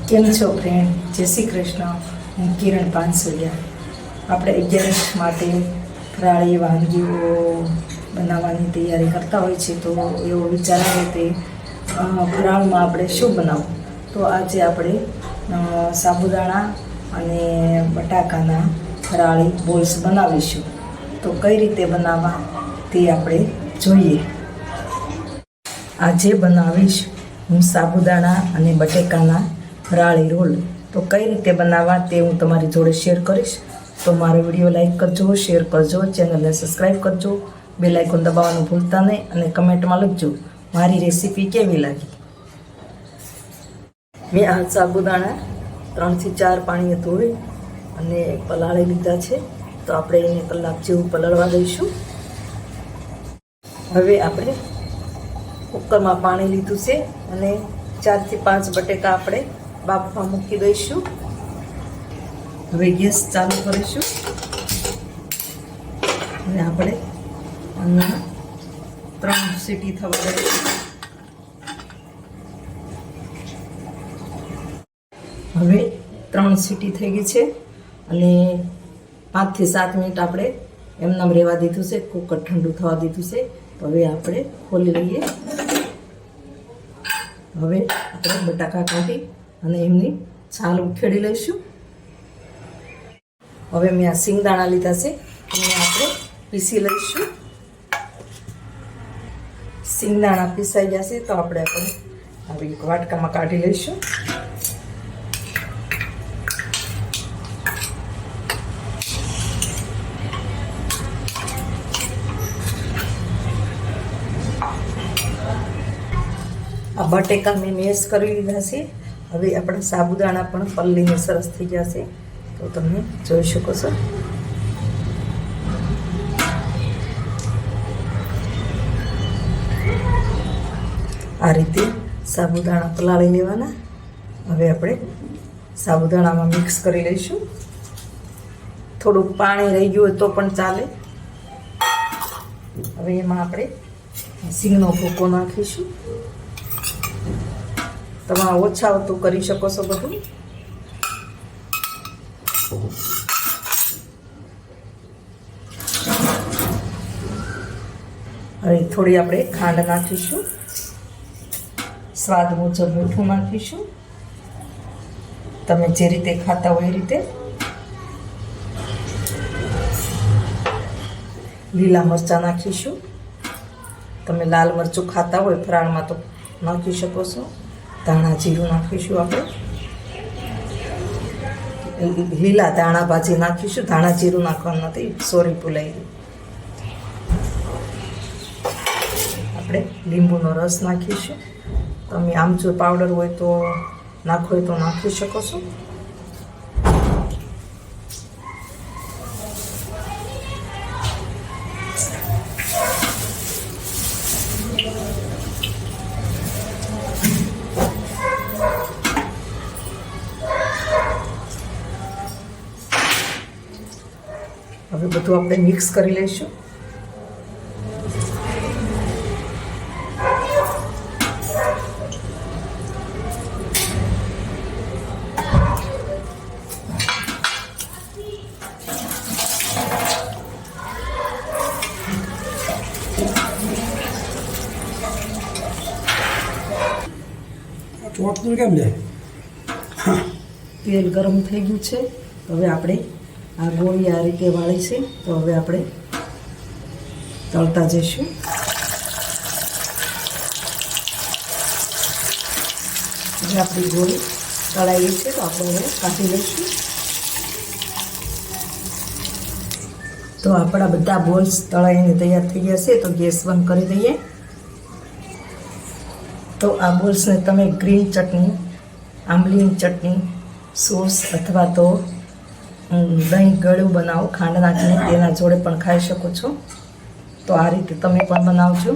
કેમ છો ફ્રેન્ડ? જય શ્રી કૃષ્ણ. હું કિરણ પાનસુરિયા. આપણે 11 માટે ફરાળી વાનગીઓ બનાવવાની તૈયારી કરતા હોય છે, તો એવો વિચાર આવે તે ફરાળમાં આપણે શું બનાવવું. તો આજે આપણે સાબુદાણા અને બટાકાના ફરાળી બોલ્સ બનાવીશું. તો કઈ રીતે બનાવવા તે આપણે જોઈએ. આજે બનાવીશ હું સાબુદાણા અને બટેકાના ફરાળી રોલ. તો કઈ રીતે બનાવવા તે હું તમારી જોડે શેર કરીશ. તો મારો વિડીયો લાઈક કરજો, શેર કરજો, ચેનલને સબસ્ક્રાઈબ કરજો, બેલ આઇકોન દબાવવાનું ભૂલતા નહીં અને કમેન્ટમાં લખજો મારી રેસીપી કેવી લાગી. મેં આ સાબુદાણા 3 થી 4 પાણીએ ધોઈ અને પલાળી લીધા છે. તો આપણે એને કલાક જેવું પલળવા દઈશું. હવે આપણે કુકરમાં પાણી લીધું છે અને 4 થી 5 બટેકા આપણે બાફમાં મૂકી દઈશું. હવે ગેસ ચાલુ કરીશું અને આપણે આના 3 સીટી થવા દઈશું. હવે 3 સીટી થઈ ગઈ છે અને 5 થી 7 મિનિટ આપણે એમનામ રહેવા દીધું છે. કુકર ઠંડુ થવા દીધું છે. તો હવે આપણે ખોલી લઈએ. હવે આપણે બટાકા કાઢી અને એમની છાલ ઉખેડી લઈશું. હવે મેં આ સિંગદાણા લીધા છે, એને આપણે પીસી લઈશું. સિંગદાણા પીસાઈ જશે તો આપણે આવી એક વાટકામાં કાઢી લઈશું. આ બટેકા મેં મેશ કરી લીધા છે. હવે આપણા સાબુદાણા પણ પલ્લીને સરસ થઈ ગયા છે, તો તમે જોઈ શકો છો. આ રીતે સાબુદાણા પલાળી લેવાના. હવે આપણે સાબુદાણામાં મિક્સ કરી લઈશું. થોડુંક પાણી રહી ગયું હોય તો પણ ચાલે. હવે એમાં આપણે સિંગનો ભૂકો નાખીશું. તમે ઓછા હોતું કરી શકો છો બધું. હવે થોડી આપણે ખાંડ નાખીશું. સ્વાદ મુજબ મીઠું નાખીશું. તમે જે રીતે ખાતા હોય એ રીતે. લીલા મરચાં નાખીશું. તમે લાલ મરચું ખાતા હોય ફરાળમાં તો નાખી શકો છો. ધાણા જીરું નાખીશું. આપણે લીલા ધાણા ભાજી નાખીશું. ધાણા જીરું નાખવાનું નથી, સોરી ભૂલાઈ ગયું. આપણે લીંબુનો રસ નાખીશું. તમે આમચૂર પાવડર હોય તો નાખો હોય તો નાખી શકો છો. હવે બધું આપણે મિક્સ કરી લઈશું. કેમ લે? તેલ ગરમ થઈ ગયું છે. હવે આપણે આ ગોળી આ રીતે વાળી છે, તો હવે આપણે તળતા જઈશું. હવે આપણી ગોળી તળાઈ છે, તો આપણે હવે કાઢી લઈશું. તો આપણા બધા બોલ્સ તળાઈને તૈયાર થઈ ગયા છે. તો ગેસ બંધ કરી દઈએ. તો આ બોલ્સને તમે ગ્રીન ચટણી, આંબલીની ચટણી, સોસ અથવા તો દહીં ગળ્યું બનાવો ખાંડ નાખીને, તેના જોડે પણ ખાઈ શકો છો. તો આ રીતે તમે પણ બનાવજો.